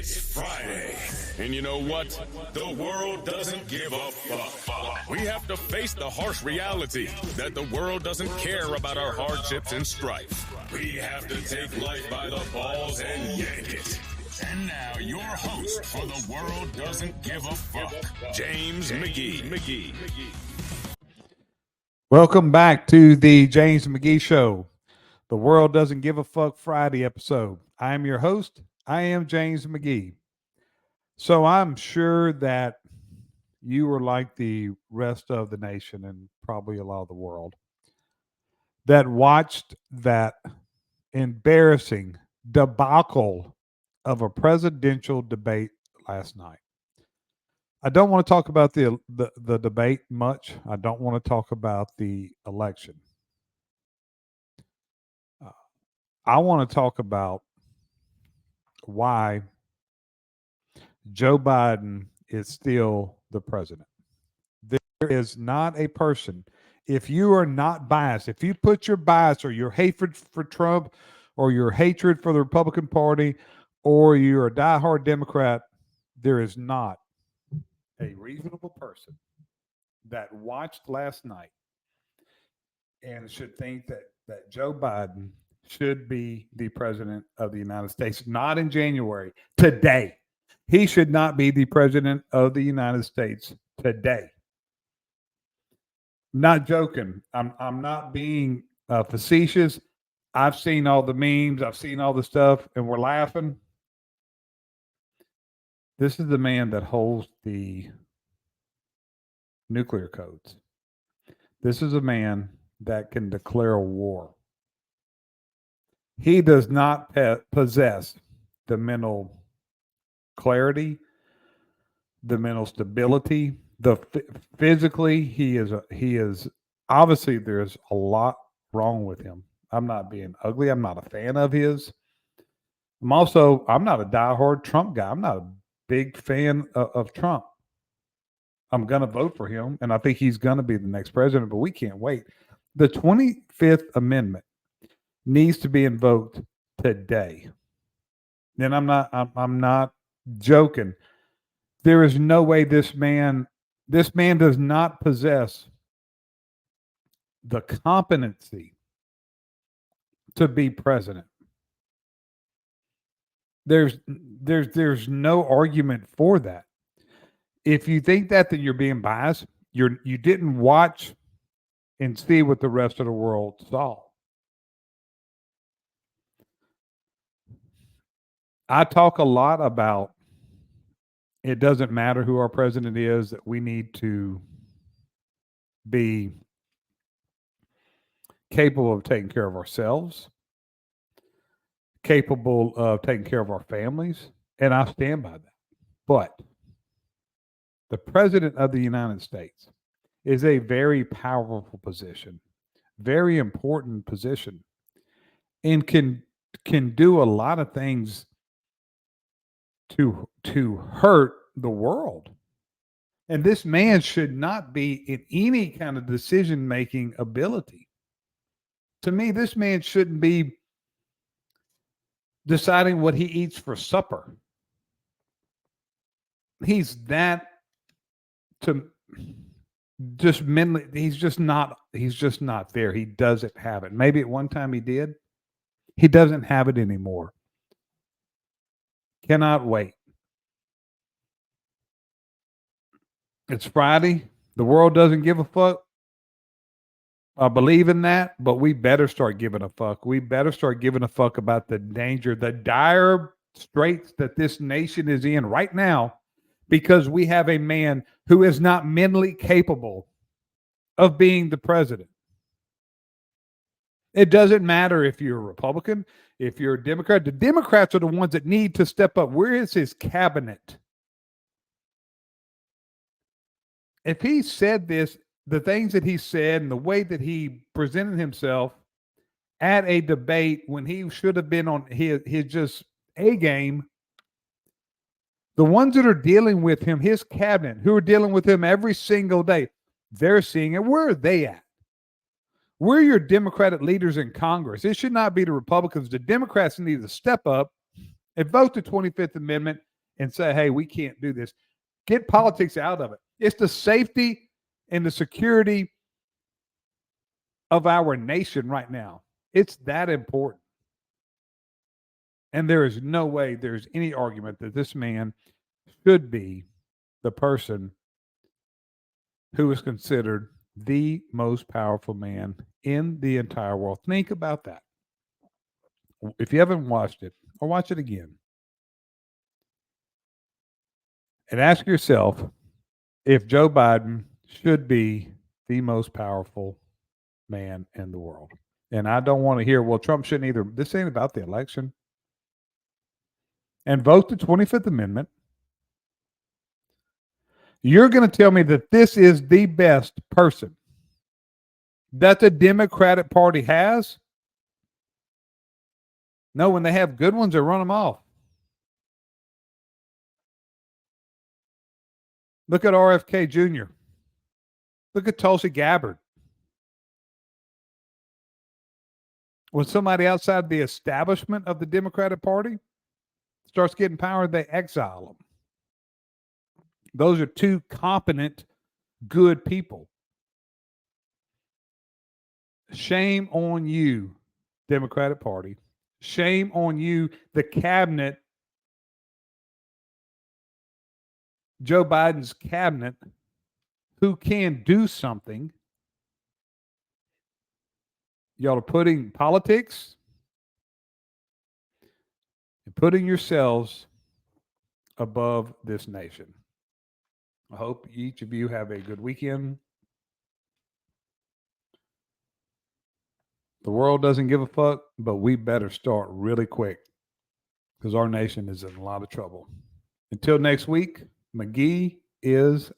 It's Friday. And you know what? The world doesn't give a fuck. We have to face the harsh reality that the world doesn't care about our hardships and strife. We have to take life by the balls and yank it. And now, your host for The World Doesn't Give a Fuck, James McGee. Welcome back to the James McGee Show, The World Doesn't Give a Fuck Friday episode. I am your host. I am James McGee. So I'm sure that you are like the rest of the nation and probably a lot of the world that watched that embarrassing debacle of a presidential debate last night. I don't want to talk about the debate much. I don't want to talk about the election. I want to talk about why Joe Biden is still the president. There is not a person, if you are not biased, if you put your bias or your hatred for Trump or your hatred for the Republican Party or you're a diehard Democrat, there is not a reasonable person that watched last night and should think that Joe Biden should be the president of the United States, not in January, today. He should not be the president of the United States today. Not joking. I'm not being facetious. I've seen all the memes. I've seen all the stuff, and we're laughing. This is the man that holds the nuclear codes. This is a man that can declare a war. He does not possess the mental clarity, the mental stability, physically he is obviously there's a lot wrong with him. I'm not being ugly. I'm not a fan of his. I'm not a diehard Trump guy. I'm not a big fan of Trump. I'm going to vote for him, and I think he's going to be the next president, but we can't wait. The 25th Amendment needs to be invoked today. And I'm not joking. There is no way this man does not possess the competency to be president. There's no argument for that. If you think that, then you're being biased. You didn't watch and see what the rest of the world saw. I talk a lot about it doesn't matter who our president is, that we need to be capable of taking care of ourselves, capable of taking care of our families, and I stand by that. But the president of the United States is a very powerful position, very important position, and can do a lot of things to hurt the world. And this man should not be in any kind of decision-making ability. To me, this man shouldn't be deciding what he eats for supper. He's that to just mentally, he's just not there. He doesn't have it. Maybe at one time he did. He doesn't have it anymore. Cannot wait. It's Friday. The world doesn't give a fuck. I believe in that, but we better start giving a fuck. We better start giving a fuck about the danger, the dire straits that this nation is in right now, because we have a man who is not mentally capable of being the president. It doesn't matter if you're a Republican, if you're a Democrat. The Democrats are the ones that need to step up. Where is his cabinet? If he said this, the things that he said and the way that he presented himself at a debate when he should have been on his just A game, the ones that are dealing with him, his cabinet, who are dealing with him every single day, they're seeing it. Where are they at? We're your Democratic leaders in Congress. It should not be the Republicans. The Democrats need to step up and vote the 25th Amendment and say, hey, we can't do this. Get politics out of it. It's the safety and the security of our nation right now. It's that important. And there is no way there's any argument that this man should be the person who is considered the most powerful man in the entire world. Think about that. If you haven't watched it, or watch it again, and ask yourself if Joe Biden should be the most powerful man in the world. And I don't want to hear, well, Trump shouldn't either. This ain't about the election. And vote the 25th Amendment. You're going to tell me that this is the best person that the Democratic Party has? No, when they have good ones, they run them off. Look at RFK Jr. Look at Tulsi Gabbard. When somebody outside the establishment of the Democratic Party starts getting power, they exile them. Those are two competent, good people. Shame on you, Democratic Party. Shame on you, the cabinet, Joe Biden's cabinet, who can do something. Y'all are putting politics and putting yourselves above this nation. I hope each of you have a good weekend. The world doesn't give a fuck, but we better start really quick because our nation is in a lot of trouble. Until next week, McGee is